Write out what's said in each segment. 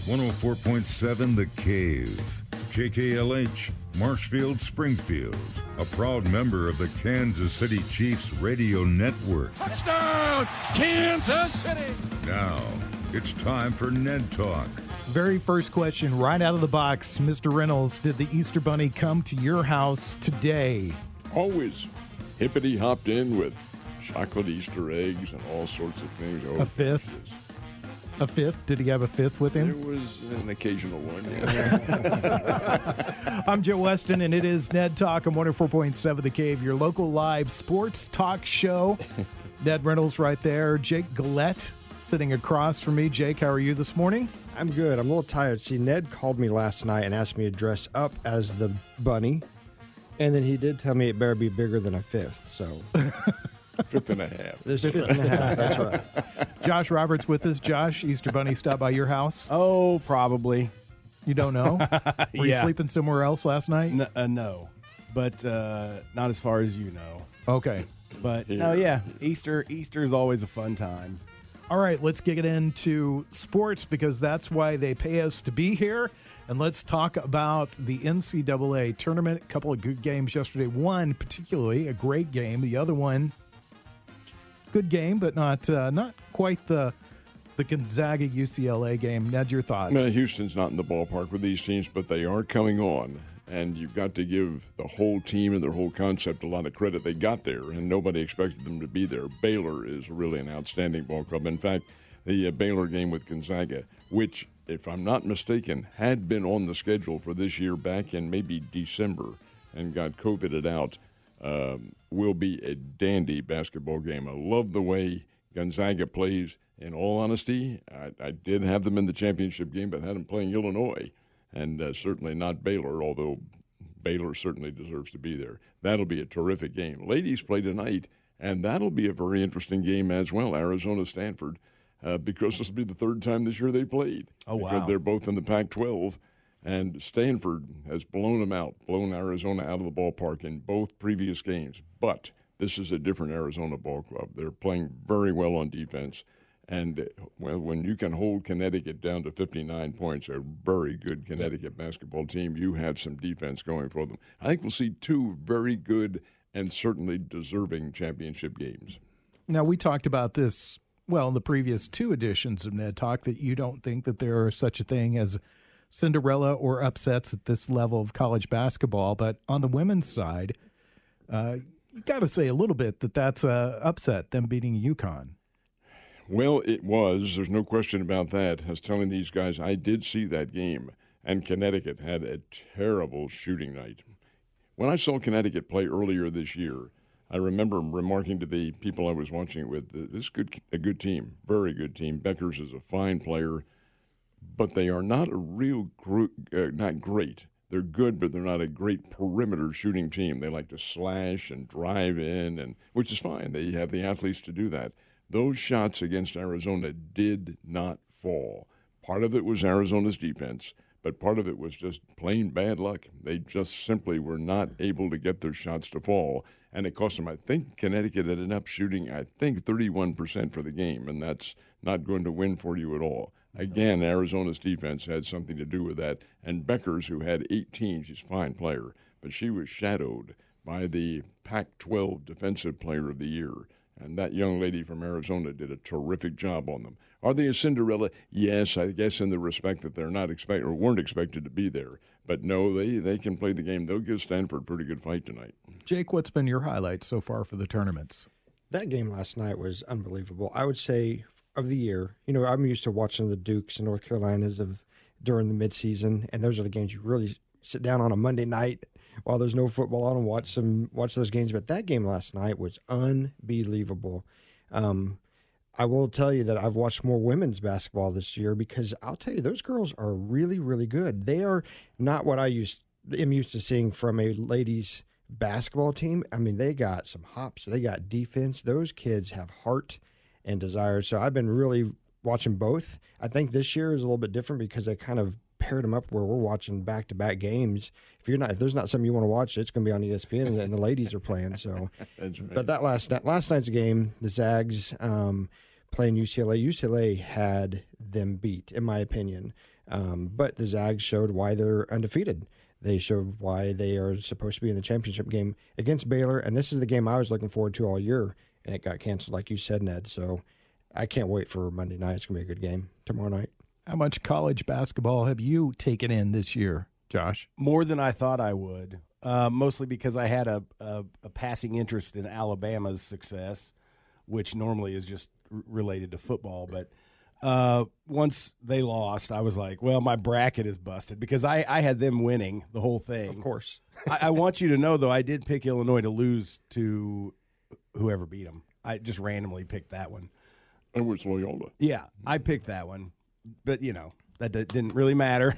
104.7 The Cave. KKLH, Marshfield, Springfield. A proud member of the Kansas City Chiefs radio network. Touchdown, Kansas City! Now, it's time for Ned Talk. Very first question, right out of the box. Mr. Reynolds, did the Easter Bunny come to your house today? Always hippity hopped in with chocolate Easter eggs and all sorts of things. A fifth? A fifth? Did he have a fifth with him? There was an occasional one, yeah. I'm Joe Westen, and it is Ned Talk on 104.7 The Cave, your local live sports talk show. Ned Reynolds right there. Jake Gillette sitting across from me. Jake, how are you this morning? I'm good. I'm a little tired. See, Ned called me last night and asked me to dress up as the bunny, and then he did tell me it better be bigger than a fifth, so... Fifth and a half. There's fifth and a half, that's right. Josh Roberts with us. Josh, Easter Bunny stopped by your house? Oh, probably. You don't know? Were you Yeah. sleeping somewhere else last night? No, but not as far as you know. Okay. But no, yeah, Easter is always a fun time. All right, let's get into sports because that's why they pay us to be here. And let's talk about the NCAA tournament. A couple of good games yesterday. One, particularly, a great game. The other one, good game, but not quite the Gonzaga UCLA game. Ned, your thoughts? No, Houston's not in the ballpark with these teams, but they are coming on. And you've got to give the whole team and their whole concept a lot of credit. They got there, and nobody expected them to be there. Baylor is really an outstanding ball club. In fact, the Baylor game with Gonzaga, which, if I'm not mistaken, had been on the schedule for this year back in maybe December and got COVIDed out, will be a dandy basketball game. I love the way Gonzaga plays. In all honesty, I did have them in the championship game, but had them playing Illinois. And certainly not Baylor, although Baylor certainly deserves to be there. That'll be a terrific game. Ladies play tonight, and that'll be a very interesting game as well, Arizona-Stanford, because this will be the third time this year they played. Oh, wow. Because they're both in the Pac-12, and Stanford has blown Arizona out of the ballpark in both previous games. But this is a different Arizona ball club. They're playing very well on defense. And, well, when you can hold Connecticut down to 59 points, a very good Connecticut basketball team, you have some defense going for them. I think we'll see two very good and certainly deserving championship games. Now, we talked about this, well, in the previous two editions of Ned Talk, that you don't think that there are such a thing as Cinderella or upsets at this level of college basketball. But on the women's side, you got to say a little bit that that's a upset, them beating UConn. Well, it was. There's no question about that. I was telling these guys I did see that game, and Connecticut had a terrible shooting night. When I saw Connecticut play earlier this year, I remember remarking to the people I was watching it with, this is a good team, very good team. Beckers is a fine player, but they are not a real not great. They're good, but they're not a great perimeter shooting team. They like to slash and drive in, and which is fine. They have the athletes to do that. Those shots against Arizona did not fall. Part of it was Arizona's defense, but part of it was just plain bad luck. They just simply were not able to get their shots to fall, and it cost them, I think, Connecticut ended up shooting, 31% for the game, and that's not going to win for you at all. Again, Arizona's defense had something to do with that, and Beckers, who had 18, she's a fine player, but she was shadowed by the Pac-12 Defensive Player of the Year. And that young lady from Arizona did a terrific job on them. Are they a Cinderella? Yes, I guess in the respect that they're not expected or weren't expected to be there. But no, they can play the game. They'll give Stanford a pretty good fight tonight. Jake, what's been your highlight so far for the tournaments? That game last night was unbelievable. I would say of the year, I'm used to watching the Dukes and North Carolinas during the midseason, and those are the games you really sit down on a Monday night while there's no football on and watch those games. But that game last night was unbelievable. I will tell you that I've watched more women's basketball this year because I'll tell you, those girls are really, really good. They are not what am used to seeing from a ladies basketball team. I mean, they got some hops. They got defense. Those kids have heart and desire. So I've been really watching both. I think this year is a little bit different because they kind of paired them up where we're watching back-to-back games. If there's not something you want to watch, it's going to be on ESPN, and the ladies are playing. So, That's right. But that last night's game, the Zags playing UCLA. UCLA had them beat, in my opinion. But the Zags showed why they're undefeated. They showed why they are supposed to be in the championship game against Baylor. And this is the game I was looking forward to all year. And it got canceled, like you said, Ned. So I can't wait for Monday night. It's going to be a good game tomorrow night. How much college basketball have you taken in this year, Josh? More than I thought I would, mostly because I had a passing interest in Alabama's success, which normally is just related to football. But once they lost, I was like, well, my bracket is busted because I had them winning the whole thing. Of course. I want you to know, though, I did pick Illinois to lose to whoever beat them. I just randomly picked that one. It was Loyola. Yeah, I picked that one. But, that didn't really matter.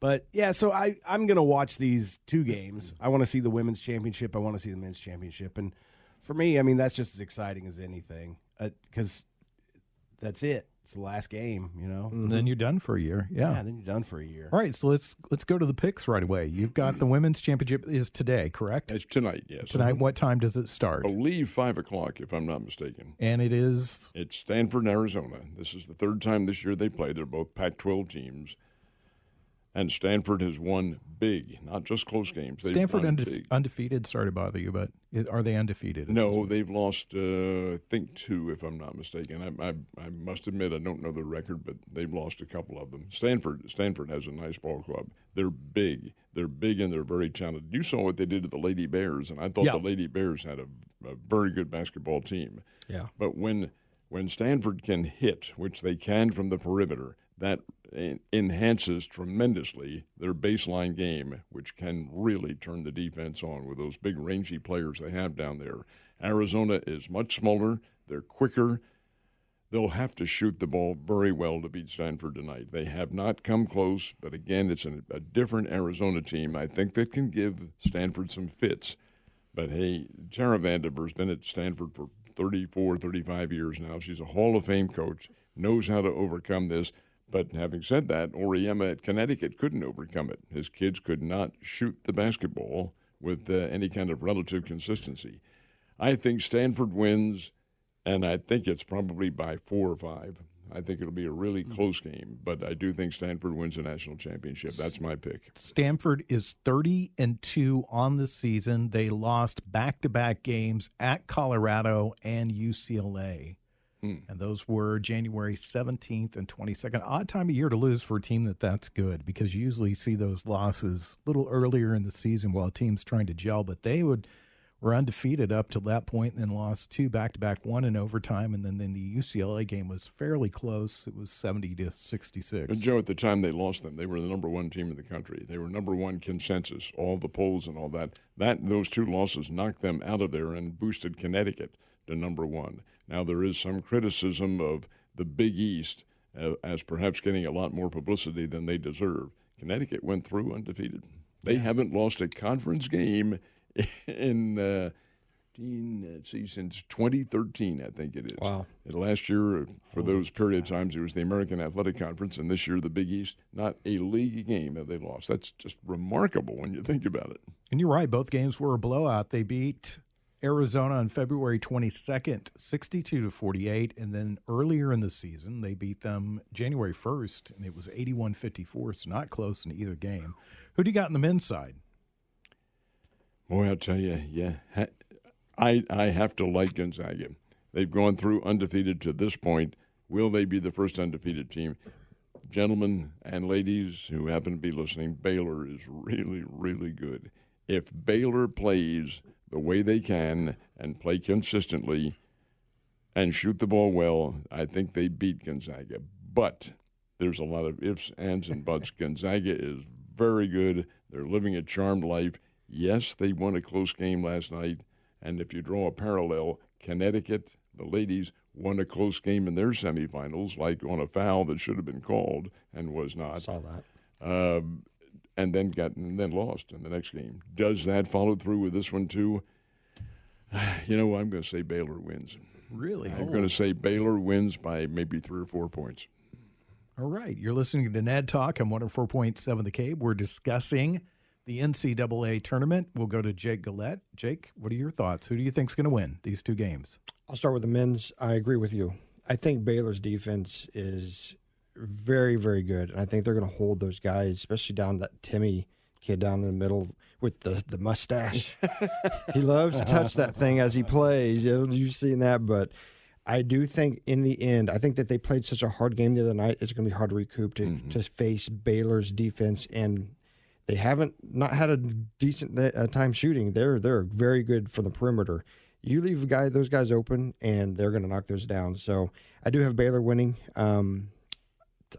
But, yeah, so I'm going to watch these two games. I want to see the women's championship. I want to see the men's championship. And for me, I mean, that's just as exciting as anything because that's it. It's the last game, And then you're done for a year. Yeah, then you're done for a year. All right, so let's go to the picks right away. You've got the women's championship is today, correct? It's tonight, yes. Tonight, what time does it start? I believe 5 o'clock, if I'm not mistaken. And it is? It's Stanford, Arizona. This is the third time this year they play. They're both Pac-12 teams. And Stanford has won big, not just close games. They've Stanford won big. undefeated. Sorry to bother you, but are they undefeated? No, they've lost, I think, 2, if I'm not mistaken. I must admit I don't know the record, but they've lost a couple of them. Stanford has a nice ball club. They're big. They're big and they're very talented. You saw what they did to the Lady Bears, and I thought the Lady Bears had a very good basketball team. Yeah. But when Stanford can hit, which they can from the perimeter, that enhances tremendously their baseline game, which can really turn the defense on with those big rangy players they have down there. Arizona is much smaller. They're quicker. They'll have to shoot the ball very well to beat Stanford tonight. They have not come close, but again, it's a different Arizona team. I think that can give Stanford some fits. But hey, Tara Vandiver's been at Stanford for 34, 35 years now. She's a Hall of Fame coach, knows how to overcome this. But having said that, Oriema at Connecticut couldn't overcome it. His kids could not shoot the basketball with any kind of relative consistency. I think Stanford wins, and I think it's probably by 4 or 5. I think it'll be a really close game, but I do think Stanford wins the national championship. That's my pick. Stanford is 30-2 on the season. They lost back-to-back games at Colorado and UCLA. And those were January 17th and 22nd. Odd time of year to lose for a team that's good because you usually see those losses a little earlier in the season while a team's trying to gel. But they were undefeated up to that point and then lost 2 back-to-back, 1 in overtime. And then the UCLA game was fairly close. It was 70-66. But, Joe, at the time they lost them, they were the number 1 team in the country. They were number 1 consensus, all the polls and all that. Those 2 losses knocked them out of there and boosted Connecticut to number 1. Now, there is some criticism of the Big East as perhaps getting a lot more publicity than they deserve. Connecticut went through undefeated. They haven't lost a conference game in since 2013, I think it is. Wow. And last year, for those period of times, it was the American Athletic Conference, and this year the Big East, not a league game have they lost. That's just remarkable when you think about it. And you're right, both games were a blowout. They beat Arizona on February 22nd, 62-48, and then earlier in the season, they beat them January 1st, and it was 81-54, so not close in either game. Who do you got on the men's side? Boy, I'll tell you, I have to like Gonzaga. They've gone through undefeated to this point. Will they be the first undefeated team? Gentlemen and ladies who happen to be listening, Baylor is really, really good. If Baylor plays the way they can and play consistently and shoot the ball well, I think they beat Gonzaga. But there's a lot of ifs, ands, and buts. Gonzaga is very good. They're living a charmed life. Yes, they won a close game last night. And if you draw a parallel, Connecticut, the ladies, won a close game in their semifinals, like on a foul that should have been called and was not. I saw that. And then lost in the next game. Does that follow through with this one too? I'm going to say Baylor wins. Really? I'm going to say Baylor wins by maybe 3 or 4 points. All right. You're listening to Ned Talk on 104.7 The Cape. We're discussing the NCAA tournament. We'll go to Jake Gillette. Jake, what are your thoughts? Who do you think is going to win these 2 games? I'll start with the men's. I agree with you. I think Baylor's defense is very, very good, and I think they're going to hold those guys, especially down that Timmy kid down in the middle with the mustache. He loves to touch that thing as he plays. You've seen that, but I do think in the end, I think that they played such a hard game the other night, it's going to be hard to recoup to face Baylor's defense, and they haven't not had a decent time shooting. They're very good from the perimeter. You leave those guys open, and they're going to knock those down. So I do have Baylor winning.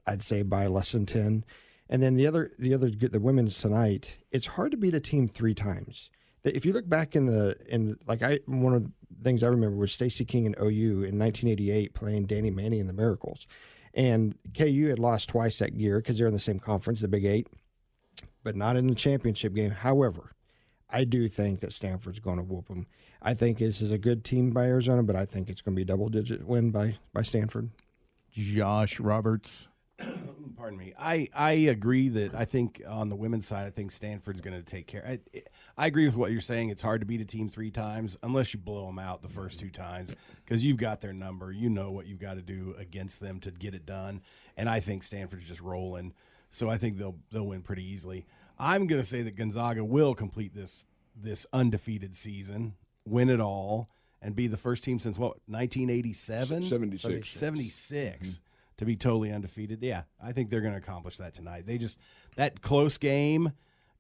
I'd say by less than 10. And then the women's tonight, it's hard to beat a team 3 times. If you look back one of the things I remember was Stacey King and OU in 1988 playing Danny Manning and the Miracles. And KU had lost twice that year because they're in the same conference, the Big 8, but not in the championship game. However, I do think that Stanford's going to whoop them. I think this is a good team by Arizona, but I think it's going to be a double-digit win by Stanford. Josh Roberts. Pardon me. I agree that I think on the women's side, I think Stanford's going to take care. I agree with what you're saying. It's hard to beat a team 3 times unless you blow them out the first 2 times because you've got their number. You know what you've got to do against them to get it done. And I think Stanford's just rolling. So I think they'll win pretty easily. I'm going to say that Gonzaga will complete this undefeated season, win it all, and be the first team since, 1987? 76. To be totally undefeated. Yeah, I think they're going to accomplish that tonight. That close game,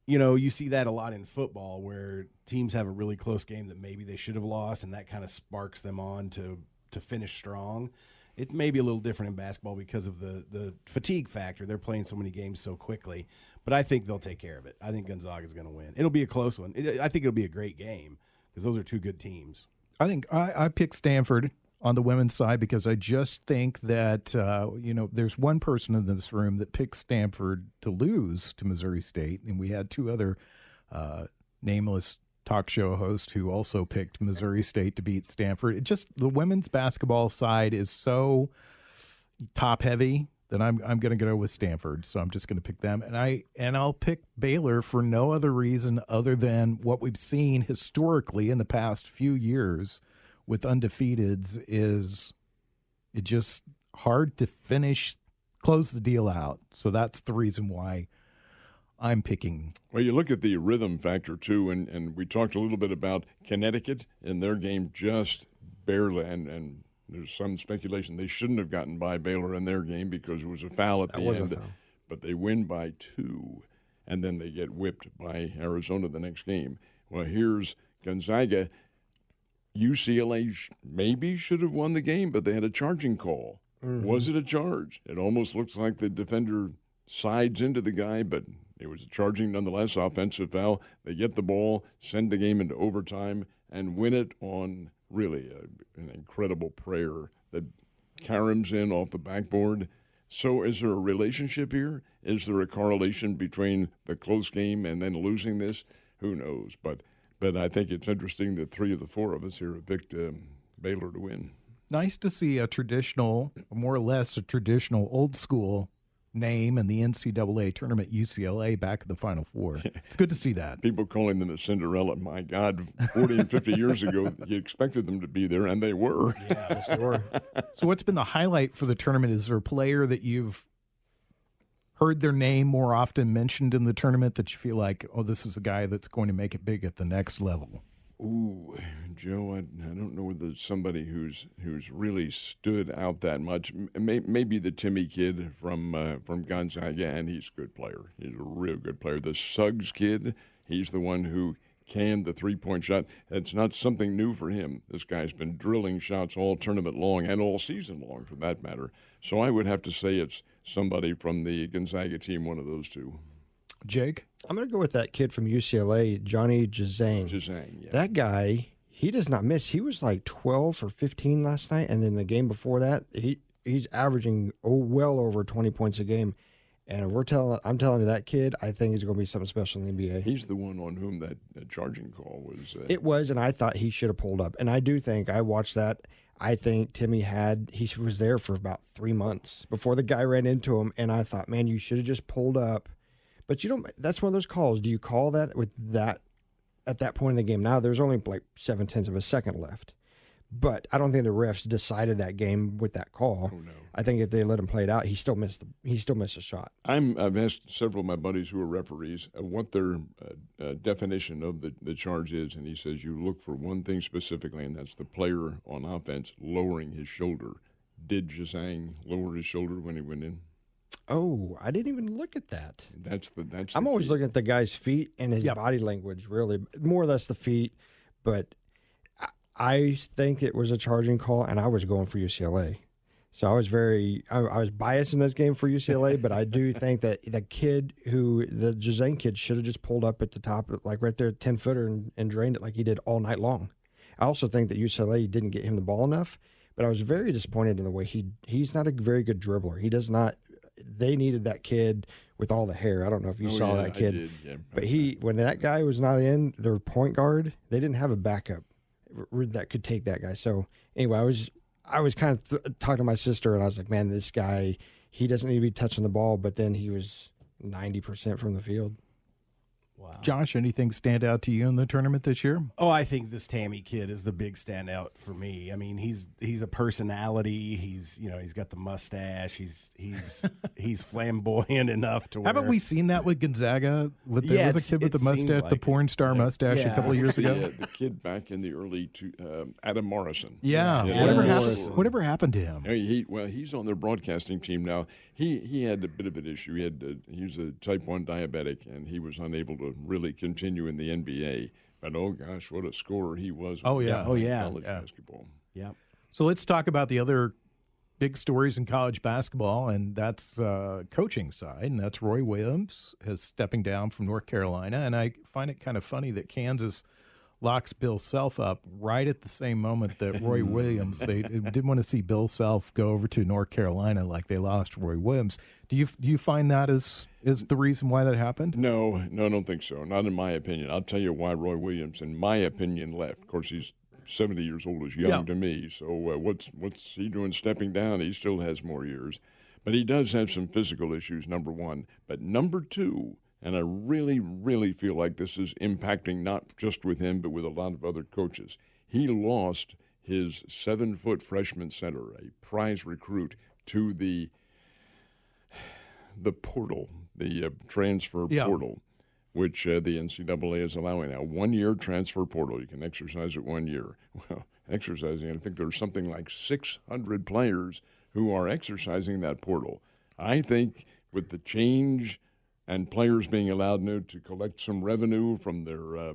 you see that a lot in football where teams have a really close game that maybe they should have lost, and that kind of sparks them on to finish strong. It may be a little different in basketball because of the fatigue factor. They're playing so many games so quickly, but I think they'll take care of it. I think Gonzaga's going to win. It'll be a close one. I think it'll be a great game because those are 2 good teams. I think I picked Stanford on the women's side because I just think that, there's one person in this room that picked Stanford to lose to Missouri State, and we had 2 other nameless talk show hosts who also picked Missouri State to beat Stanford. The women's basketball side is so top-heavy that I'm going to go with Stanford, so I'm just going to pick them. And I'll pick Baylor for no other reason other than what we've seen historically in the past few years with undefeateds is it just hard to close the deal out. So that's the reason why I'm picking. Well, you look at the rhythm factor, too, and we talked a little bit about Connecticut in their game just barely, and there's some speculation they shouldn't have gotten by Baylor in their game because it was a foul at the end. But they win by 2, and then they get whipped by Arizona the next game. Well, here's Gonzaga. UCLA maybe should have won the game, but they had a charging call. Mm-hmm. Was it a charge? It almost looks like the defender sides into the guy, but it was a charging nonetheless, offensive foul. They get the ball, send the game into overtime, and win it on really an incredible prayer that caroms in off the backboard. So is there a relationship here? Is there a correlation between the close game and then losing this? Who knows? But I think it's interesting that 3 of the 4 of us here have picked Baylor to win. Nice to see a traditional, more or less a traditional old school name in the NCAA tournament, UCLA, back in the Final Four. It's good to see that. People calling them a Cinderella. My God, 40 and 50 years ago, you expected them to be there, and they were. Yeah, yes, they were. So what's been the highlight for the tournament? Is there a player that you've heard their name more often mentioned in the tournament that you feel like, this is a guy that's going to make it big at the next level? Ooh, Joe, I don't know whether there's somebody who's really stood out that much. Maybe the Timmy kid from Gonzaga, and he's a good player. He's a real good player. The Suggs kid, he's the one who canned the 3-point shot. It's not something new for him. This guy's been drilling shots all tournament long and all season long, for that matter. So I would have to say it's somebody from the Gonzaga team, one of those 2. Jake? I'm going to go with that kid from UCLA, Johnny Jazang. Yeah. That guy, he does not miss. He was like 12 or 15 last night, and then the game before that, he's averaging well over 20 points a game. And I'm telling you, that kid, I think he's going to be something special in the NBA. He's the one on whom that charging call was. It was, and I thought he should have pulled up. And I do think, I watched that, I think Timmy he was there for about 3 months before the guy ran into him, and I thought, man, you should have just pulled up. But you don't. That's one of those calls. Do you call that with that at that point in the game? Now there's only like 0.7 of a second left. But I don't think the refs decided that game with that call. Oh, no. I think if they let him play it out, he still missed a shot. I've asked several of my buddies who are referees what their definition of the charge is, and he says you look for one thing specifically, and that's the player on offense lowering his shoulder. Did Jazang lower his shoulder when he went in? Oh, I didn't even look at that. I'm always looking at the guy's feet and his body language, really, more or less the feet. But I think it was a charging call, and I was going for UCLA. So I was biased in this game for UCLA, but I do think that the Jazang kid should have just pulled up at the top, like right there, 10-footer and drained it like he did all night long. I also think that UCLA didn't get him the ball enough, but I was very disappointed in the way he's not a very good dribbler. He does not. They needed that kid with all the hair. I don't know if you saw that kid. I did, yeah. But when that guy was not in, their point guard, they didn't have a backup that could take that guy. So anyway, I was kind of talking to my sister, and I was like, man, this guy, he doesn't need to be touching the ball, but then he was 90% from the field. Wow. Josh, anything stand out to you in the tournament this year? Oh, I think this Tammy kid is the big standout for me. I mean, he's a personality. He's got the mustache. He's flamboyant enough to where. Haven't we seen that with Gonzaga? Was a kid with the mustache, like the porn star mustache, a couple of years ago? The kid back in the early Adam Morrison. Yeah. Whatever happened to him? He's on their broadcasting team now. He had a bit of an issue. He was a type 1 diabetic, and he was unable to really continue in the NBA. But oh gosh, what a scorer he was! College basketball. Yeah. So let's talk about the other big stories in college basketball, and that's coaching side, and that's Roy Williams is stepping down from North Carolina, and I find it kind of funny that Kansas locks Bill Self up right at the same moment that Roy Williams. They didn't want to see Bill Self go over to North Carolina like they lost Roy Williams. Do you find that is the reason why that happened? No, I don't think so. Not in my opinion. I'll tell you why Roy Williams, in my opinion, left. Of course, he's 70 years old, is young to me. So what's he doing stepping down? He still has more years. But he does have some physical issues, number one. But number two, and I really, really feel like this is impacting not just with him, but with a lot of other coaches. He lost his 7-foot freshman center, a prize recruit, to the portal, the transfer portal, which the NCAA is allowing now. 1-year transfer portal. You can exercise it 1 year. Well, exercising, I think there's something like 600 players who are exercising that portal. I think with the change and players being allowed now to collect some revenue from their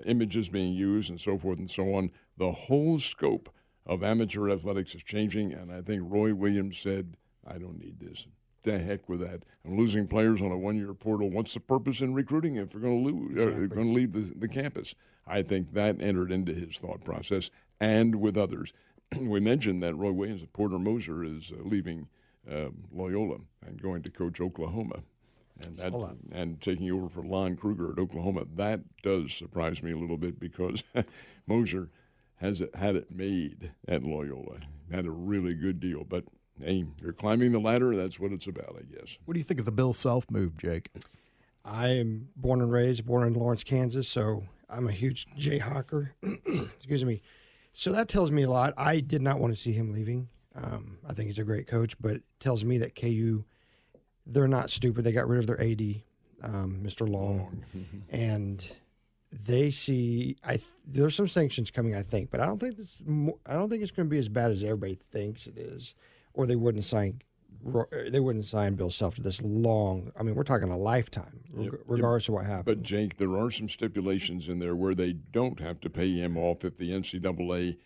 images being used and so forth and so on, the whole scope of amateur athletics is changing, and I think Roy Williams said, I don't need this. The heck with that. I'm losing players on a 1-year portal. What's the purpose in recruiting if we're going to leave the campus? I think that entered into his thought process, and with others. We mentioned that Roy Williams, Porter Moser, is leaving Loyola and going to coach Oklahoma. And taking over for Lon Kruger at Oklahoma. That does surprise me a little bit because Moser had it made at Loyola. Had a really good deal. But, hey, you're climbing the ladder. That's what it's about, I guess. What do you think of the Bill Self move, Jake? I'm born in Lawrence, Kansas, so I'm a huge Jayhawker. Excuse me. So that tells me a lot. I did not want to see him leaving. I think he's a great coach, but it tells me that KU – they're not stupid. They got rid of their AD, Mr. Long, and they see. There's some sanctions coming, I think, but I don't think it's going to be as bad as everybody thinks it is, or they wouldn't sign Bill Self to this long. I mean, we're talking a lifetime, regardless of what happens. But Jake, there are some stipulations in there where they don't have to pay him off if the NCAA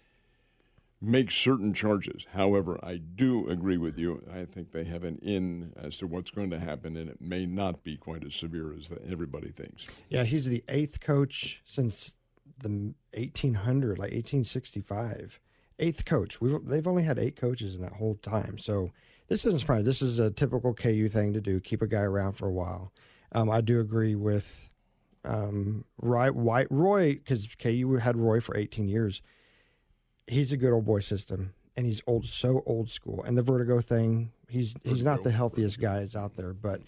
make certain charges. However, I do agree with you. I think they have an in as to what's going to happen, and it may not be quite as severe as everybody thinks. Yeah, he's the 8th coach since the 1865. 8th coach. They've only had 8 coaches in that whole time. So this isn't surprising. This is a typical KU thing to do, keep a guy around for a while. I do agree with Roy, because KU had Roy for 18 years. He's a good old boy system, and he's so old school. And the vertigo thing, he's not the healthiest guys out there, but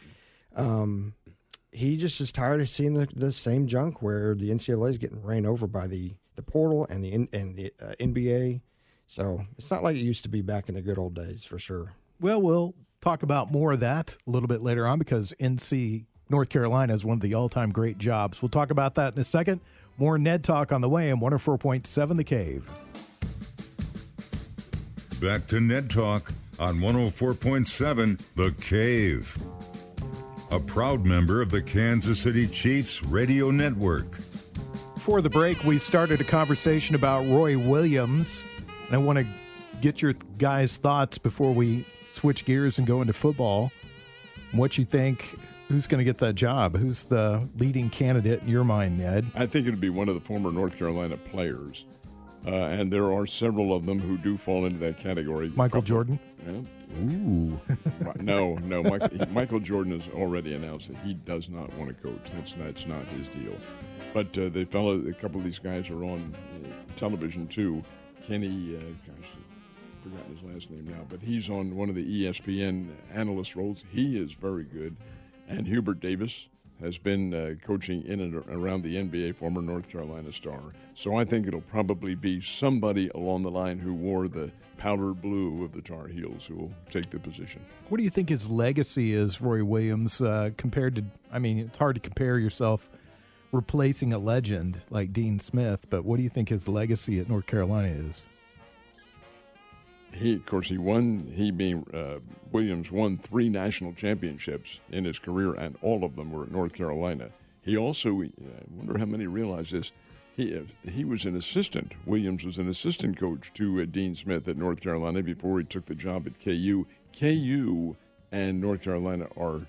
he just is tired of seeing the same junk where the NCAA is getting ran over by the the portal and the NBA. So it's not like it used to be back in the good old days, for sure. Well, we'll talk about more of that a little bit later on because NC North Carolina is one of the all-time great jobs. We'll talk about that in a second. More Ned Talk on the way on 104.7 The Cave. Back to Ned Talk on 104.7 The Cave. A proud member of the Kansas City Chiefs radio network. Before the break, we started a conversation about Roy Williams, and I want to get your guys' thoughts before we switch gears and go into football. What you think, who's going to get that job? Who's the leading candidate in your mind, Ned? I think it'd be one of the former North Carolina players. And there are several of them who do fall into that category. Michael Jordan? Yeah. Ooh. No. Michael Jordan has already announced that he does not want to coach. That's not his deal. But a couple of these guys are on television too. Kenny, I've forgotten his last name now, but he's on one of the ESPN analyst roles. He is very good. And Hubert Davis has been coaching in and around the NBA, former North Carolina star. So I think it'll probably be somebody along the line who wore the powder blue of the Tar Heels who will take the position. What do you think his legacy is, Roy Williams, compared to, I mean, it's hard to compare yourself replacing a legend like Dean Smith, but what do you think his legacy at North Carolina is? Williams won 3 national championships in his career, and all of them were at North Carolina. He also, I wonder how many realize this, he was an assistant. Williams was an assistant coach to Dean Smith at North Carolina before he took the job at KU. KU and North Carolina are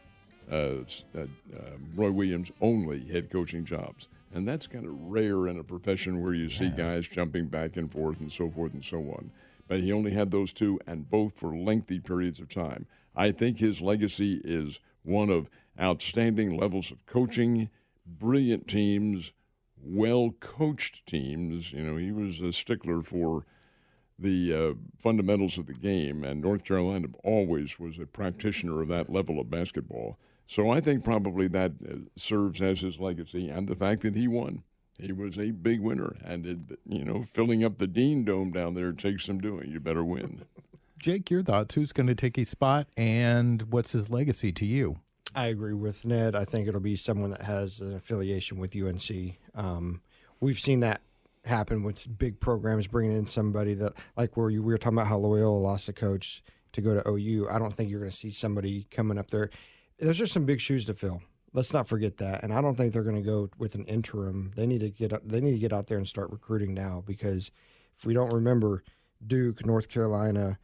Roy Williams' only head coaching jobs. And that's kind of rare in a profession where you see guys jumping back and forth and so forth and so on. But he only had those 2, and both for lengthy periods of time. I think his legacy is one of outstanding levels of coaching, brilliant teams, well-coached teams. You know, he was a stickler for the fundamentals of the game, and North Carolina always was a practitioner of that level of basketball. So I think probably that serves as his legacy, and the fact that he won. He was a big winner, and filling up the Dean Dome down there takes some doing. You better win. Jake, your thoughts? Who's going to take his spot, and what's his legacy to you? I agree with Ned. I think it'll be someone that has an affiliation with UNC. We've seen that happen with big programs, bringing in somebody that, like we were talking about how Loyola lost a coach to go to OU. I don't think you're going to see somebody coming up there. There's just some big shoes to fill. Let's not forget that, and I don't think they're going to go with an interim. They need to get out there and start recruiting now, because if we don't remember, Duke, North Carolina,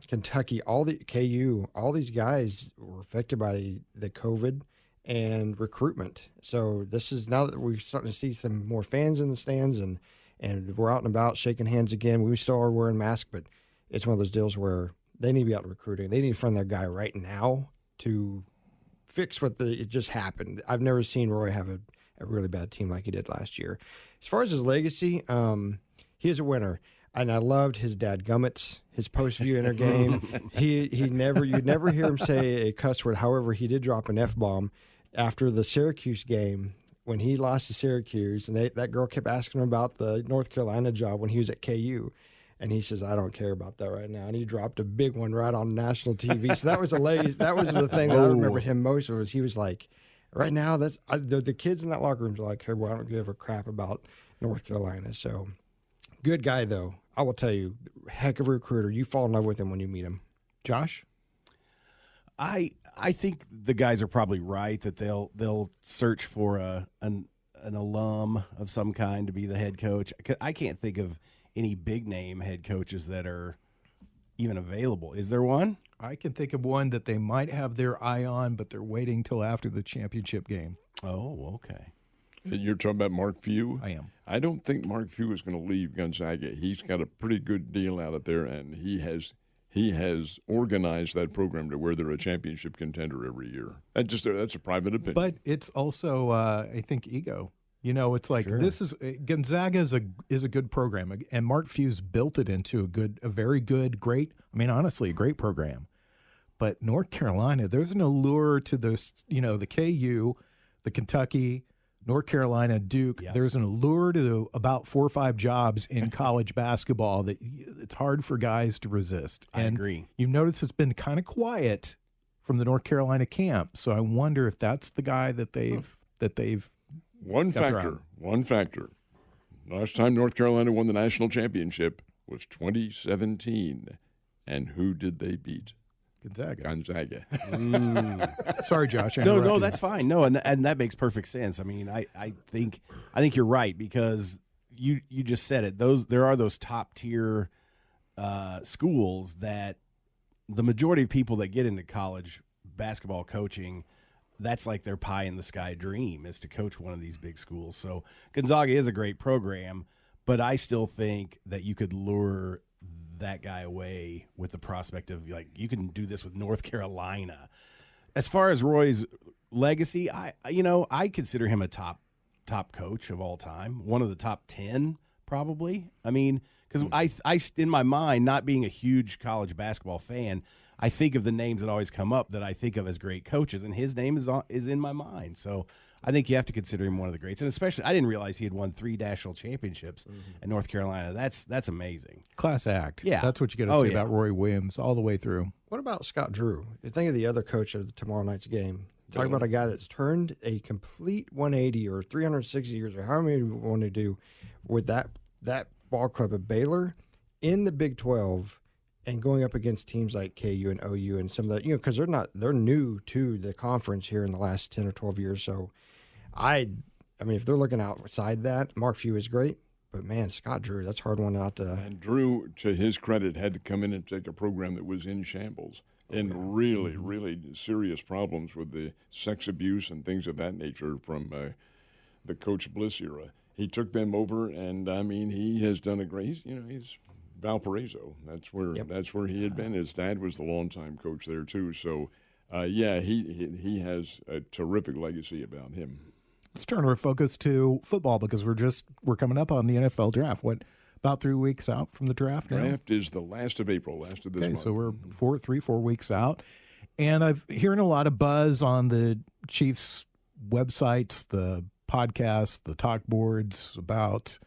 Kentucky, KU, all these guys were affected by the COVID and recruitment. So this is now that we're starting to see some more fans in the stands and we're out and about shaking hands again. We still are wearing masks, but it's one of those deals where they need to be out recruiting. They need to find their guy right now to fix it just happened. I've never seen Roy have a really bad team like he did last year. As far as his legacy, he is a winner. And I loved his dad gummits, his post-view inner game. You'd never hear him say a cuss word. However, he did drop an F-bomb after the Syracuse game when he lost to Syracuse, and that girl kept asking him about the North Carolina job when he was at KU. And he says, "I don't care about that right now." And he dropped a big one right on national TV. So that was the thing that I remember him most was he was like, right now, the kids in that locker room are like, "Hey, well, I don't give a crap about North Carolina." So good guy, though. I will tell you, heck of a recruiter. You fall in love with him when you meet him. Josh? I think the guys are probably right that they'll search for an alum of some kind to be the head coach. I can't think of any big name head coaches that are even available. Is there one? I can think of one that they might have their eye on, but they're waiting till after the championship game. Oh, okay. You're talking about Mark Few? I am. I don't think Mark Few is going to leave Gonzaga. He's got a pretty good deal out there, and he has organized that program to where they're a championship contender every year. That's a private opinion. But it's also, I think, ego. You know, it's like Gonzaga is a good program, and Mark Few's built it into a very good, great. I mean, honestly, a great program. But North Carolina, there's an allure to those, the KU, the Kentucky, North Carolina, Duke, Yeah. there's an allure to about 4 or 5 jobs in college basketball that it's hard for guys to resist. I And agree. you notice it's been kind of quiet from the North Carolina camp. So I wonder if that's the guy that they've One got their factor. eye. One factor. Last time North Carolina won the national championship was 2017. And who did they beat? Gonzaga. Gonzaga. Sorry, Josh. I No, interrupted. that's fine. No, and that makes perfect sense. I mean, I think you're right because you just said it. There are those top tier schools that the majority of people that get into college basketball coaching, that's like their pie in the sky dream is to coach one of these big schools. So Gonzaga is a great program, but I still think that you could lure that guy away with the prospect of like you can do this with North Carolina. As far as Roy's legacy, I consider him a top coach of all time, one of the top 10 probably. I mean, because I in my mind, not being a huge college basketball fan, I think of the names that always come up that I think of as great coaches, and his name is in my mind. So I think you have to consider him one of the greats, and especially I didn't realize he had won 3 national championships at North Carolina. That's amazing. Class act. Yeah. That's what you got to say Yeah. about Roy Williams all the way through. What about Scott Drew? You think of the other coach of tomorrow night's game. Talk about a guy that's turned a complete 180 or 360 years, or however many you want to do, with that ball club of Baylor in the Big 12 and going up against teams like KU and OU and some of that, because they're new to the conference here in the last 10 or 12 years. So I mean, if they're looking outside that, Mark Few is great, but man, Scott Drew, that's a hard one not to. And Drew, to his credit, had to come in and take a program that was in shambles and really, really serious problems with the sex abuse and things of that nature from the Coach Bliss era. He took them over, and I mean, he has done a great. He's Valparaiso. That's where he had been. His dad was the longtime coach there too. So, he has a terrific legacy about him. Let's turn our focus to football because we're coming up on the NFL draft. What, about 3 weeks out from the draft now? Draft is the last of April, last of this month. So we're 4 weeks out. And I'm hearing a lot of buzz on the Chiefs websites, the podcasts, the talk boards about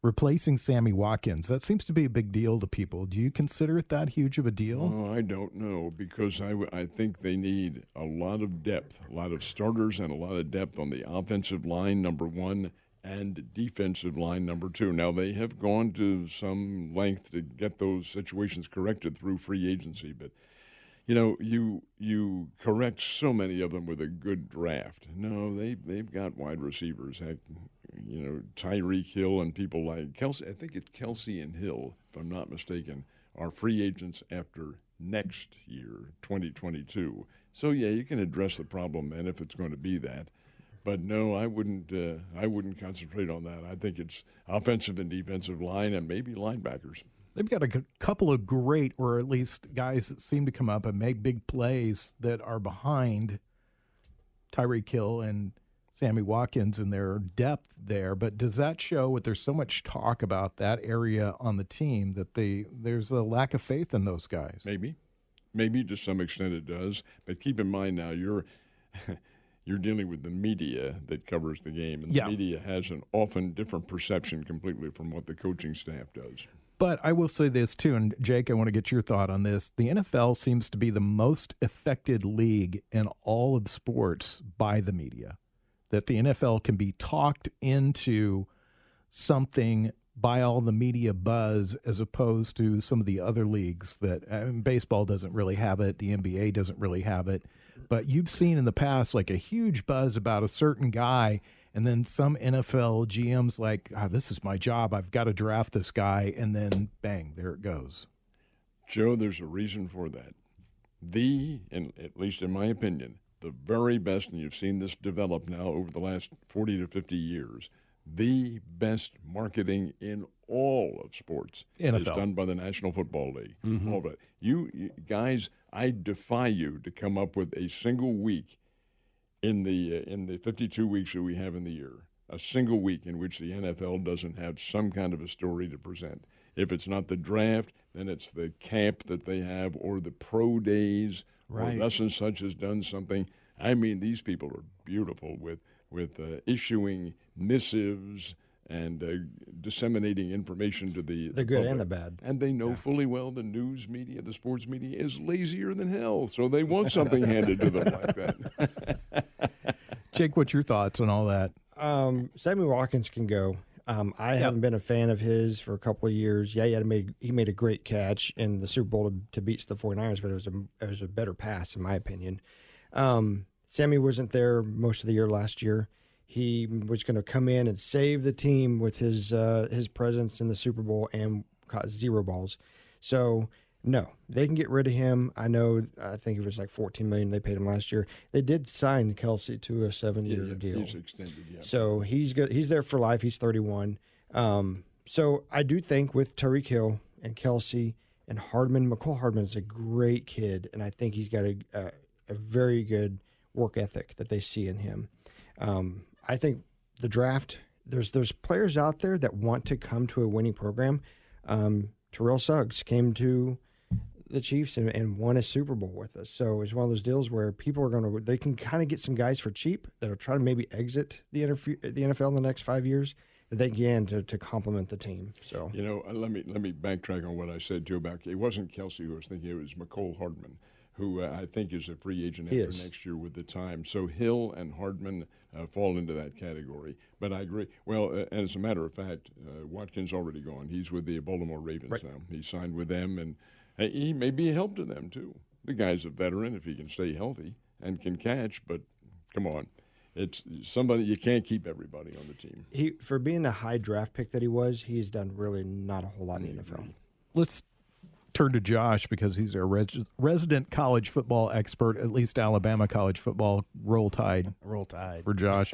replacing Sammy Watkins. That seems to be a big deal to people. Do you consider it that huge of a deal? Oh, I don't know, because I think they need a lot of depth, a lot of starters and a lot of depth on the offensive line, number one, and defensive line, number two. Now, they have gone to some length to get those situations corrected through free agency, but you correct so many of them with a good draft. No, they've got wide receivers. Heck, Tyreek Hill and people like Kelsey. I think it's Kelsey and Hill, if I'm not mistaken, are free agents after next year, 2022. So yeah, you can address the problem, and if it's going to be that. But no, I wouldn't concentrate on that. I think it's offensive and defensive line and maybe linebackers. They've got a couple of great, or at least guys that seem to come up and make big plays that are behind Tyreek Hill and Sammy Watkins and their depth there. But does that show what there's so much talk about that area on the team that there's a lack of faith in those guys? Maybe to some extent it does. But keep in mind now you're dealing with the media that covers the game, and the media has an often different perception completely from what the coaching staff does. But I will say this, too, and Jake, I want to get your thought on this. The NFL seems to be the most affected league in all of sports by the media, that the NFL can be talked into something by all the media buzz as opposed to some of the other leagues that baseball doesn't really have it, the NBA doesn't really have it. But you've seen in the past like a huge buzz about a certain guy, and then some NFL GM's like, this is my job. I've got to draft this guy. And then, bang, there it goes. Joe, there's a reason for that. And at least in my opinion, the very best, and you've seen this develop now over the last 40 to 50 years, the best marketing in all of sports NFL. is done by the National Football League. Mm-hmm. All of it. You guys, I defy you to come up with a single week in the 52 weeks that we have in the year, a single week in which the NFL doesn't have some kind of a story to present. If it's not the draft, then it's the camp that they have or the pro days Right. or thus and such has done something. I mean, these people are beautiful with issuing missives and disseminating information to the good public. and the bad. And they know fully well the news media, the sports media, is lazier than hell, so they want something handed to them like that. Jake, what's your thoughts on all that? Sammy Watkins can go. I haven't been a fan of his for a couple of years. Yeah, he made a great catch in the Super Bowl to beat the 49ers, but it was a better pass in my opinion. Sammy wasn't there most of the year last year. He was going to come in and save the team with his presence in the Super Bowl and caught 0 balls. So no, they can get rid of him. I think it was like $14 million they paid him last year. They did sign Kelsey to a 7-year deal. He's extended, yeah. So he's good. He's there for life. He's 31. So I do think with Tyreek Hill and Kelsey and Hardman, McCole Hardman is a great kid, and I think he's got a very good work ethic that they see in him. I think the draft, there's players out there that want to come to a winning program. Terrell Suggs came to the Chiefs and won a Super Bowl with us. So it's one of those deals where people are they can kind of get some guys for cheap that are trying to maybe exit the NFL in the next 5 years that they can to complement the team. So let me backtrack on what I said too about it wasn't Kelsey who I was thinking, it was McCole Hardman, who I think is a free agent after next year with the time. So Hill and Hardman fall into that category. But I agree. Well, and as a matter of fact, Watkins already gone. He's with the Baltimore Ravens now. He signed with them, and he may be a help to them too. The guy's a veteran if he can stay healthy and can catch. But come on, it's somebody you can't keep everybody on the team. For being a high draft pick that he was, he's done really not a whole lot in the NFL. Let's turn to Josh because he's our resident college football expert, at least Alabama college football. Roll Tide for Josh.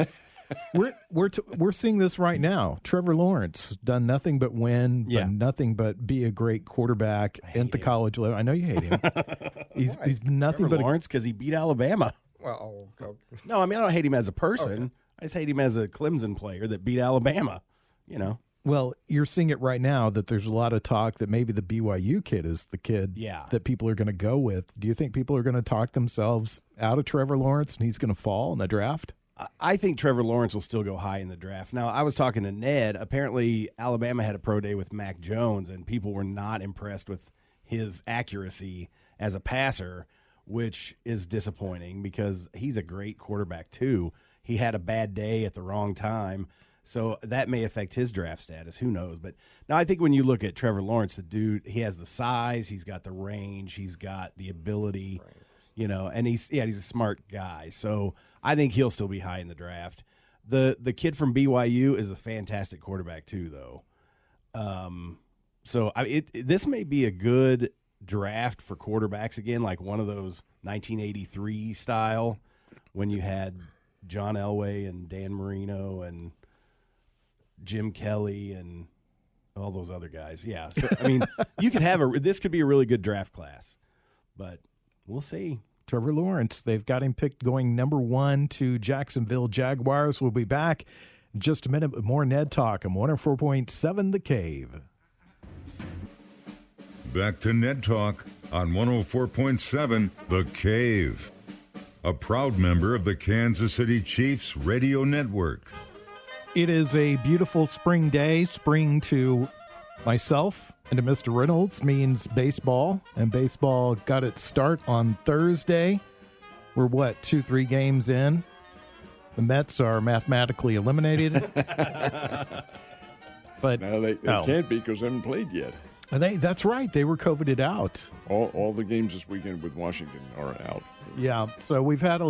We're seeing this right now. Trevor Lawrence done nothing but win, but nothing but be a great quarterback at the college level. I know you hate him. He's nothing Trevor but Lawrence because he beat Alabama. Well, No, I mean I don't hate him as a person. Okay. I just hate him as a Clemson player that beat Alabama. Well, you're seeing it right now that there's a lot of talk that maybe the BYU kid is the kid that people are going to go with. Do you think people are going to talk themselves out of Trevor Lawrence and he's going to fall in the draft? I think Trevor Lawrence will still go high in the draft. Now, I was talking to Ned. Apparently, Alabama had a pro day with Mac Jones, and people were not impressed with his accuracy as a passer, which is disappointing because he's a great quarterback, too. He had a bad day at the wrong time. So that may affect his draft status. Who knows? But now I think when you look at Trevor Lawrence, the dude, he has the size, he's got the range, he's got the ability, and he's a smart guy. So I think he'll still be high in the draft. The kid from BYU is a fantastic quarterback too, though. So this may be a good draft for quarterbacks again, like one of those 1983 style when you had John Elway and Dan Marino and Jim Kelly and all those other guys. Yeah. So, I mean, you could have this could be a really good draft class, but we'll see. Trevor Lawrence, they've got him picked going number 1 to Jacksonville Jaguars. We'll be back in just a minute with more Ned Talk on 104.7 The Cave. Back to Ned Talk on 104.7 The Cave. A proud member of the Kansas City Chiefs radio network. It is a beautiful spring day. Spring to myself and to Mr. Reynolds means baseball, and baseball got its start on Thursday. We're 2-3 games in. The Mets are mathematically eliminated. But now they can't be because they haven't played yet. That's right. They were COVIDed out. All the games this weekend with Washington are out. Yeah, so we've had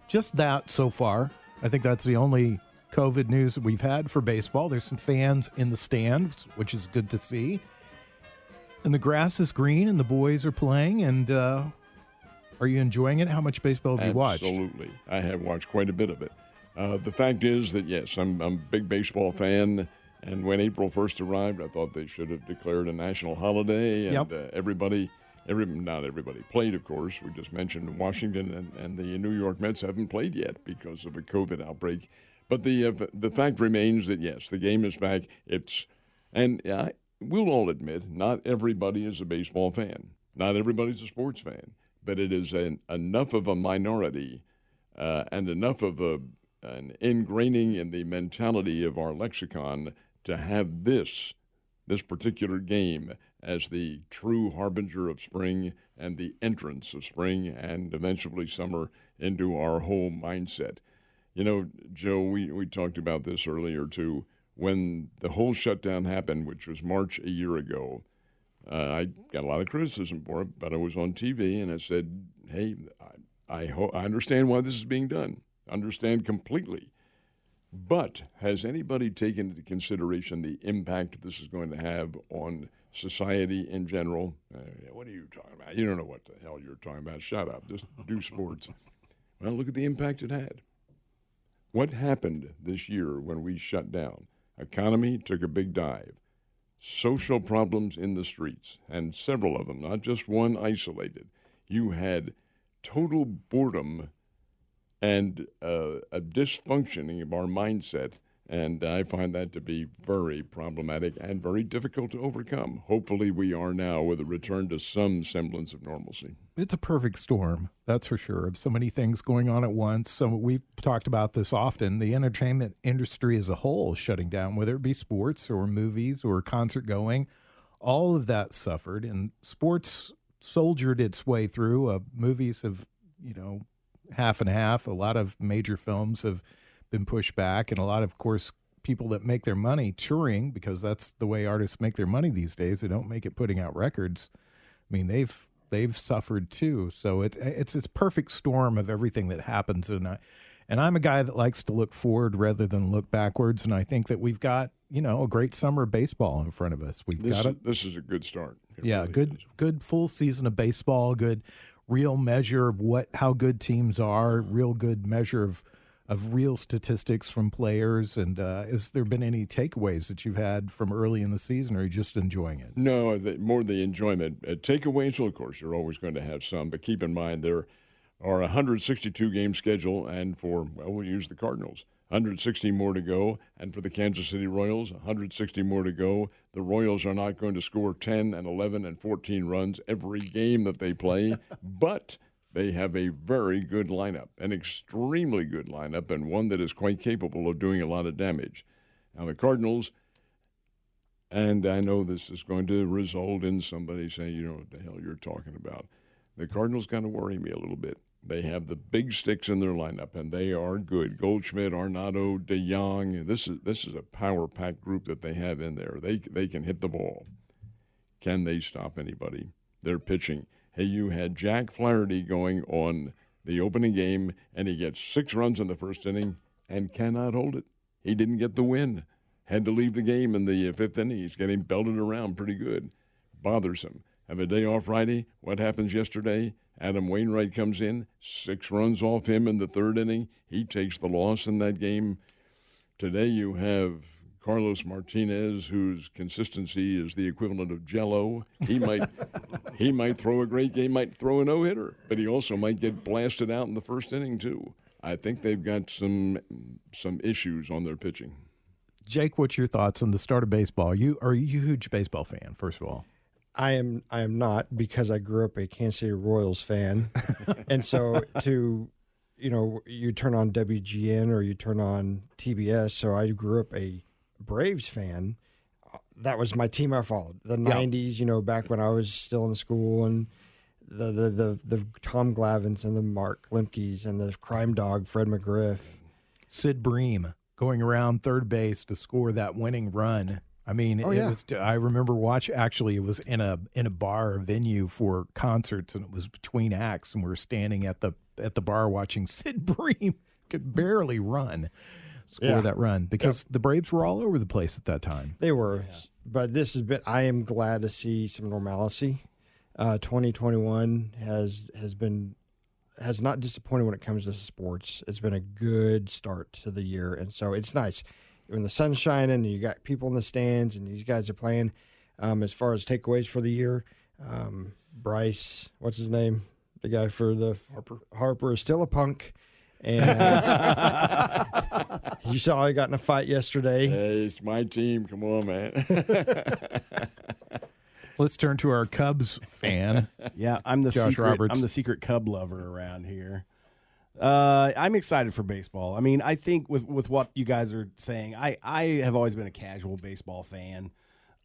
just that so far. I think that's the only COVID news that we've had for baseball. There's some fans in the stands, which is good to see. And the grass is green and the boys are playing. And are you enjoying it? How much baseball have you watched? Absolutely. I have watched quite a bit of it. The fact is that, yes, I'm a big baseball fan. And when April 1st arrived, I thought they should have declared a national holiday. And not everybody played, of course. We just mentioned Washington and the New York Mets haven't played yet because of a COVID outbreak. But the fact remains that, yes, the game is back. We'll all admit, not everybody is a baseball fan. Not everybody's a sports fan. But it is enough of a minority and enough of an ingraining in the mentality of our lexicon to have this particular game as the true harbinger of spring and the entrance of spring and eventually summer into our whole mindset. You know, Joe, we talked about this earlier too. When the whole shutdown happened, which was March a year ago, I got a lot of criticism for it, but I was on TV and I said, hey, I understand why this is being done. Understand completely. But has anybody taken into consideration the impact this is going to have on society in general? What are you talking about? You don't know what the hell you're talking about. Shut up. Just do sports. Well, look at the impact it had. What happened this year when we shut down? Economy took a big dive. Social problems in the streets, and several of them, not just one isolated. You had total boredom and a dysfunctioning of our mindset, and I find that to be very problematic and very difficult to overcome. Hopefully we are now with a return to some semblance of normalcy. It's a perfect storm, that's for sure, of so many things going on at once. So we've talked about this often. The entertainment industry as a whole shutting down, whether it be sports or movies or concert going, all of that suffered. And sports soldiered its way through. Movies have, half and half. A lot of major films have been pushed back, and a lot of course, people that make their money touring, because that's the way artists make their money these days. They don't make it putting out records. I mean, they've suffered too. So it's this perfect storm of everything that happens. And I'm a guy that likes to look forward rather than look backwards. And I think that we've got a great summer of baseball in front of us. This is a good start. Really good full season of baseball. Good real measure of how good teams are. Real good measure of real statistics from players. And has there been any takeaways that you've had from early in the season, or are you just enjoying it? No, more the enjoyment. Takeaways, well, of course, you're always going to have some, but keep in mind there are a 162-game schedule, and we'll use the Cardinals, 160 more to go, and for the Kansas City Royals, 160 more to go. The Royals are not going to score 10 and 11 and 14 runs every game that they play, but they have a very good lineup, an extremely good lineup, and one that is quite capable of doing a lot of damage. Now, the Cardinals, and I know this is going to result in somebody saying, you know what the hell you're talking about. The Cardinals kind of worry me a little bit. They have the big sticks in their lineup, and they are good. Goldschmidt, Arenado, DeYoung. This is a power-packed group that they have in there. They can hit the ball. Can they stop anybody? They're pitching. Hey, you had Jack Flaherty going on the opening game, and he gets 6 runs in the first inning and cannot hold it. He didn't get the win. Had to leave the game in the 5th inning. He's getting belted around pretty good. Bothersome. Have a day off Friday. What happens yesterday? Adam Wainwright comes in, 6 runs off him in the 3rd inning. He takes the loss in that game. Today you have Carlos Martinez, whose consistency is the equivalent of Jell-O. He might throw a great game, might throw a no-hitter, but he also might get blasted out in the 1st inning too. I think they've got some issues on their pitching. Jake, what's your thoughts on the start of baseball? Are you a huge baseball fan, first of all? I am not, because I grew up a Kansas City Royals fan. And so you turn on WGN or you turn on TBS. So I grew up a Braves fan. That was my team I followed. The 90s, back when I was still in school, and the Tom Glavins and the Mark Lemkes and the crime dog Fred McGriff. Sid Bream going around third base to score that winning run. I mean, was. I remember it was in a bar venue for concerts, and it was between acts, and we were standing at the bar watching Sid Bream could barely score that run, because the Braves were all over the place at that time. They were, but I am glad to see some normalcy. 2021 has not disappointed when it comes to sports. It's been a good start to the year, and so it's nice. When the sun's shining and you got people in the stands and these guys are playing, as far as takeaways for the year, Bryce, what's his name? The guy for the Harper is still a punk. And you saw he got in a fight yesterday. Hey, it's my team. Come on, man. Let's turn to our Cubs fan. Yeah, I'm the Josh secret. Roberts. I'm the secret Cub lover around here. I'm excited for baseball. I mean, I think with what you guys are saying, I have always been a casual baseball fan.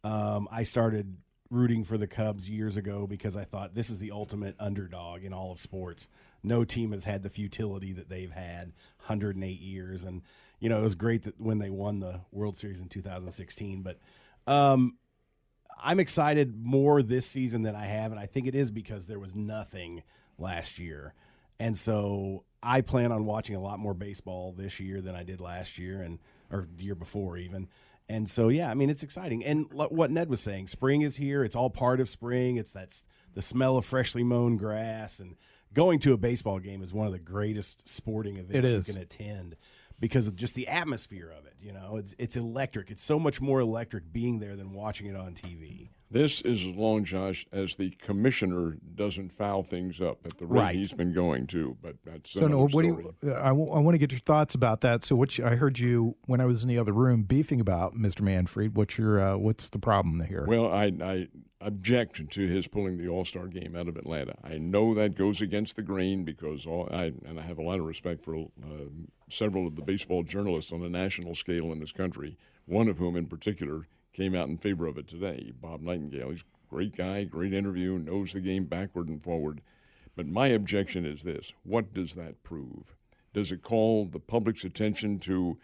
I started rooting for the Cubs years ago because I thought this is the ultimate underdog in all of sports. No team has had the futility that they've had 108 years. And, you know, it was great that when they won the World Series in 2016. But I'm excited more this season than I have, and I think it is because there was nothing last year. And so I plan on watching a lot more baseball this year than I did last year or the year before even. And so, yeah, I mean, it's exciting. And what Ned was saying, spring is here. It's all part of spring. That's the smell of freshly mown grass. And going to a baseball game is one of the greatest sporting events you can attend because of just the atmosphere of it. You know, it's electric. It's so much more electric being there than watching it on TV. This is as long, Josh, as the commissioner doesn't foul things up at the rate he's been going to. But that's another story. I want to get your thoughts about that. So, I heard you when I was in the other room beefing about Mr. Manfred. What's the problem here? Well, I object to his pulling the All-Star game out of Atlanta. I know that goes against the grain because I have a lot of respect for several of the baseball journalists on a national scale in this country. One of whom, in particular, came out in favor of it today, Bob Nightingale. He's a great guy, great interview, knows the game backward and forward. But my objection is this. What does that prove? Does it call the public's attention to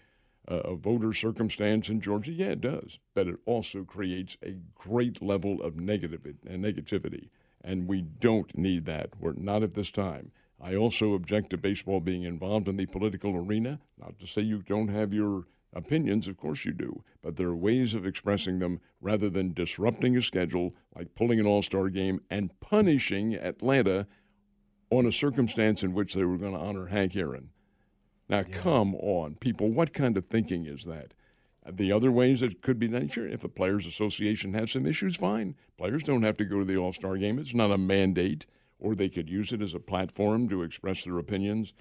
a voter circumstance in Georgia? Yeah, it does. But it also creates a great level of negativity, and we don't need that. We're not at this time. I also object to baseball being involved in the political arena. Not to say you don't have your opinions, of course you do, but there are ways of expressing them rather than disrupting a schedule like pulling an all-star game and punishing Atlanta on a circumstance in which they were going to honor Hank Aaron. Now, come on, people, what kind of thinking is that? The other ways that could be done, sure, if the Players Association has some issues, fine. Players don't have to go to the all-star game. It's not a mandate, or they could use it as a platform to express their opinions.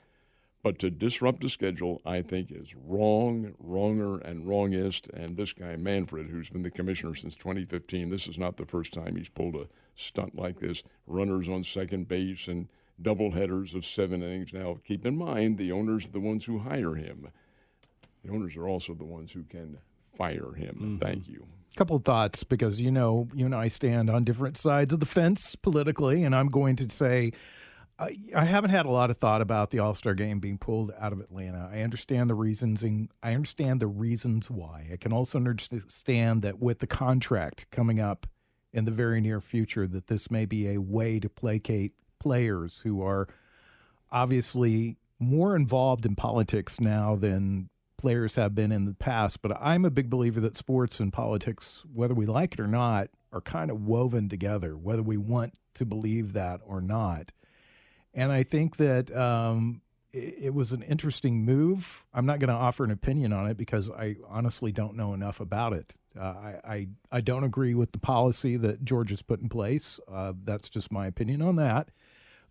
But to disrupt a schedule, I think, is wrong, wronger, and wrongest. And this guy, Manfred, who's been the commissioner since 2015, this is not the first time he's pulled a stunt like this. Runners on second base and double headers of 7 innings. Now, keep in mind, the owners are the ones who hire him. The owners are also the ones who can fire him. Mm-hmm. Thank you. Couple of thoughts, because you and I stand on different sides of the fence politically, and I'm going to say I haven't had a lot of thought about the All-Star game being pulled out of Atlanta. I understand the reasons, and I understand the reasons why. I can also understand that with the contract coming up in the very near future, that this may be a way to placate players who are obviously more involved in politics now than players have been in the past. But I'm a big believer that sports and politics, whether we like it or not, are kind of woven together, whether we want to believe that or not. And I think that it was an interesting move. I'm not going to offer an opinion on it because I honestly don't know enough about it. I don't agree with the policy that Georgia's put in place. That's just my opinion on that.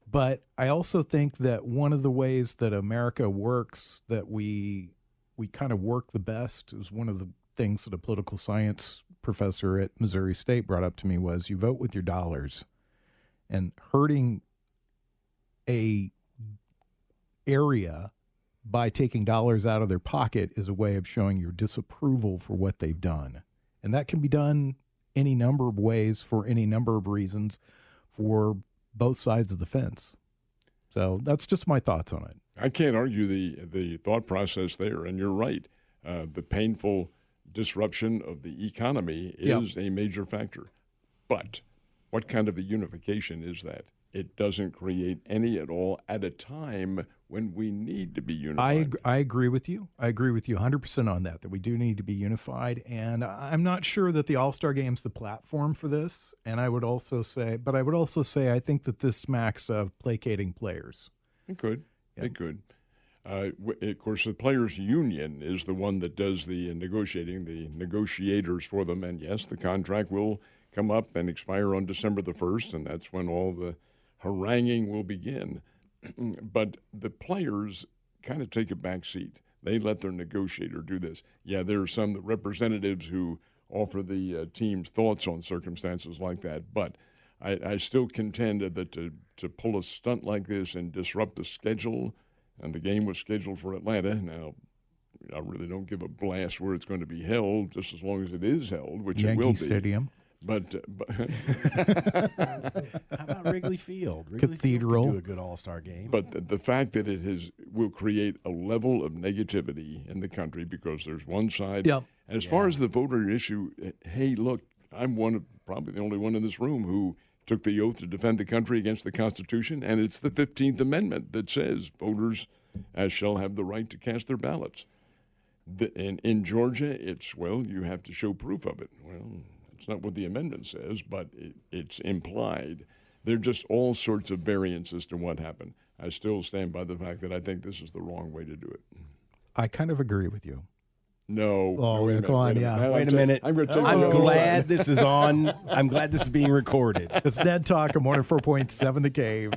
But I also think that one of the ways that America works, that we kind of work the best, is one of the things that a political science professor at Missouri State brought up to me was you vote with your dollars. And hurting a area by taking dollars out of their pocket is a way of showing your disapproval for what they've done. And that can be done any number of ways for any number of reasons for both sides of the fence. So that's just my thoughts on it. I can't argue the thought process there, and you're right. The painful disruption of the economy is a major factor. But what kind of a unification is that? It doesn't create any at all at a time when we need to be unified. I agree with you. I agree with you 100% on that we do need to be unified. And I'm not sure that the All-Star Game's the platform for this. And I would also say I think that this smacks of placating players. It could. Yeah. It could. Of course, the Players Union is the one that does the negotiating, the negotiators for them. And, yes, the contract will come up and expire on December the 1st, and that's when all the haranguing will begin. But the players kind of take a back seat. They let their negotiator do this. Yeah, there are some representatives who offer the team's thoughts on circumstances like that, but I still contend that to pull a stunt like this and disrupt the schedule, and the game was scheduled for Atlanta. Now, I really don't give a blast where it's going to be held, just as long as it is held, which Yankee it will be. Stadium. But How about Wrigley Field? Cathedral. Field could do a good All-Star game. But the fact that it will create a level of negativity in the country because there's one side. Yep. And as far as the voter issue, hey, look, I'm probably the only one in this room who took the oath to defend the country against the Constitution, and it's the 15th Amendment that says voters shall have the right to cast their ballots. In Georgia, you have to show proof of it. Well, it's not what the amendment says, but it's implied. There are just all sorts of variances to what happened. I still stand by the fact that I think this is the wrong way to do it. I kind of agree with you. No. Oh, wait a minute, come on, wait a yeah. minute. Wait a minute. I'm going to take I'm the other glad side. this is on. I'm glad this is being recorded. It's Ned Talk on 104.7 The Cave.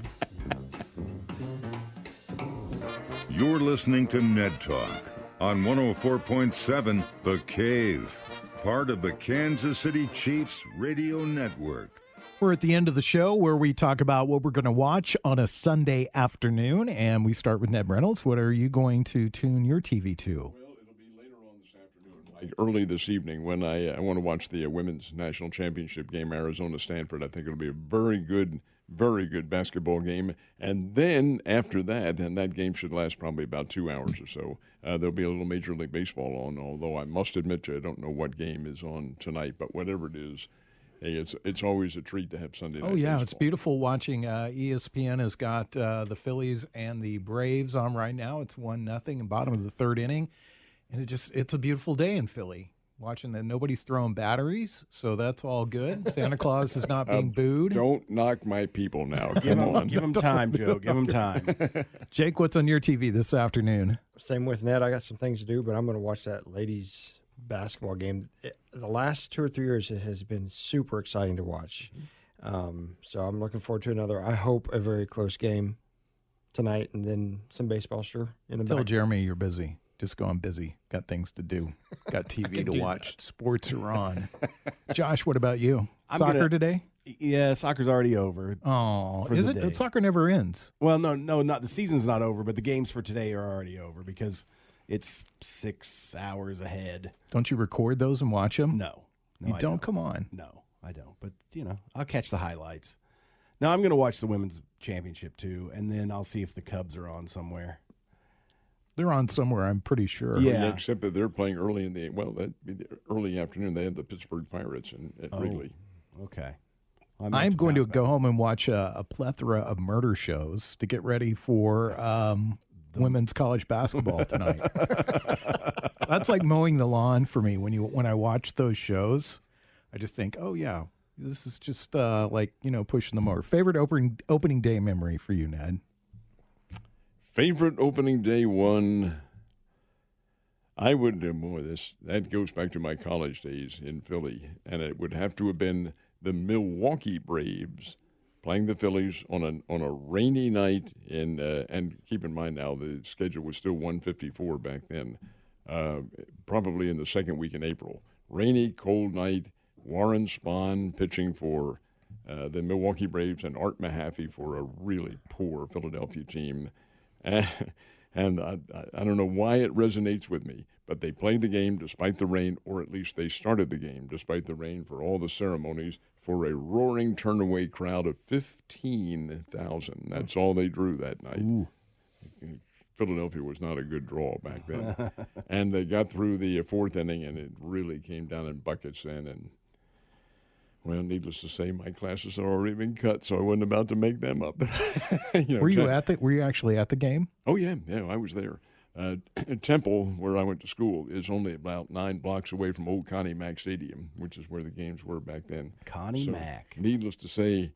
You're listening to Ned Talk on 104.7 The Cave, part of the Kansas City Chiefs radio network. We're at the end of the show where we talk about what we're going to watch on a Sunday afternoon, and we start with Ned Reynolds. What are you going to tune your TV to? Well, it'll be later on this afternoon, like early this evening, when I want to watch the women's national championship game, Arizona-Stanford. I think it'll be a very good basketball game. And then after that, and that game should last probably about 2 hours or so, there'll be a little Major League Baseball on, although I must admit to you, I don't know what game is on tonight, but whatever it is, hey, it's always a treat to have Sunday night baseball. It's beautiful watching. ESPN has got the Phillies and the Braves on right now. It's 1-0 in bottom of the third inning, and it's a beautiful day in Philly. Watching that nobody's throwing batteries, so that's all good. Santa Claus is not being booed. Don't knock my people now. Come on. Give him time, Joe. Give him time. Jake, what's on your TV this afternoon? Same with Ned. I got some things to do, but I'm going to watch that ladies basketball game. The last 2 or 3 years, it has been super exciting to watch. So I'm looking forward to another, I hope, a very close game tonight, and then some baseball, sure. Tell Jeremy you're busy. Just go, I'm busy. Got things to do. Got TV to watch. That. Sports are on. Josh, what about you? Soccer today? Yeah, soccer's already over. Oh, is it? Soccer never ends. Well, no, not the season's not over, but the games for today are already over because it's 6 hours ahead. Don't you record those and watch them? No, you don't. Come on. No, I don't. But I'll catch the highlights. Now I'm going to watch the women's championship too, and then I'll see if the Cubs are on somewhere. They're on somewhere, I'm pretty sure. Yeah. Except that they're playing early in the early afternoon. They have the Pittsburgh Pirates at Wrigley. Okay. I'm going to go home and watch a plethora of murder shows to get ready for women's college basketball tonight. That's like mowing the lawn for me. When I watch those shows, I just think, oh yeah, this is just pushing them over. Favorite opening day memory for you, Ned? Favorite opening day one, I would that goes back to my college days in Philly, and it would have to have been the Milwaukee Braves playing the Phillies on a rainy night and keep in mind now the schedule was still 154 back then, probably in the second week in April. Rainy, cold night. Warren Spahn pitching for the Milwaukee Braves and Art Mahaffey for a really poor Philadelphia team. And I don't know why it resonates with me, but they played the game despite the rain, or at least they started the game despite the rain for all the ceremonies for a roaring turnaway crowd of 15,000. That's all they drew that night. Ooh. Philadelphia was not a good draw back then. And they got through the fourth inning, and it really came down in buckets then. And, well, needless to say, my classes had already been cut, so I wasn't about to make them up. Were you actually at the game? Oh, yeah, I was there. Temple, where I went to school, is only about 9 blocks away from old Connie Mack Stadium, which is where the games were back then. Connie Mack. Needless to say,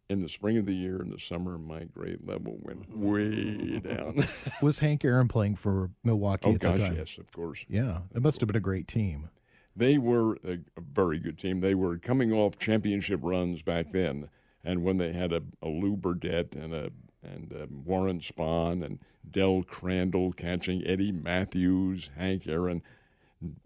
in the spring of the year and the summer, my grade level went way down. Was Hank Aaron playing for Milwaukee at the time? Yes, of course. Yeah, it must have been a great team. They were a very good team. They were coming off championship runs back then, and when they had a Lou Burdette and Warren Spahn and Del Crandall catching, Eddie Matthews, Hank Aaron,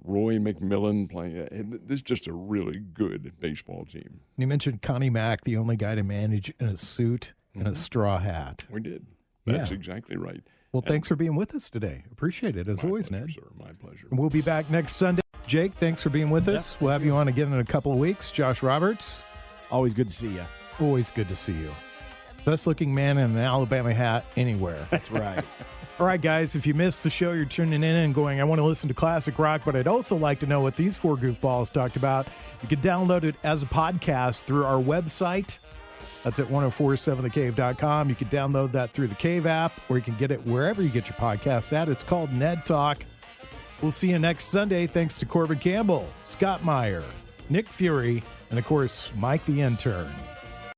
Roy McMillan playing. This is just a really good baseball team. You mentioned Connie Mack, the only guy to manage in a suit and a straw hat. We did. That's exactly right. Well, thanks for being with us today. Appreciate it, as always, pleasure, Ned. Sir. My pleasure. We'll be back next Sunday. Jake, thanks for being with us. We'll have you on again in a couple of weeks. Josh Roberts. Always good to see you. Always good to see you. Best looking man in an Alabama hat anywhere. That's right. All right, guys, if you missed the show, you're tuning in and going, I want to listen to classic rock, but I'd also like to know what these four goofballs talked about. You can download it as a podcast through our website. That's at 1047thecave.com. You can download that through the Cave app, or you can get it wherever you get your podcast at. It's called Ned Talk. We'll see you next Sunday. Thanks to Corbin Campbell, Scott Meyer, Nick Fury, and, of course, Mike the Intern.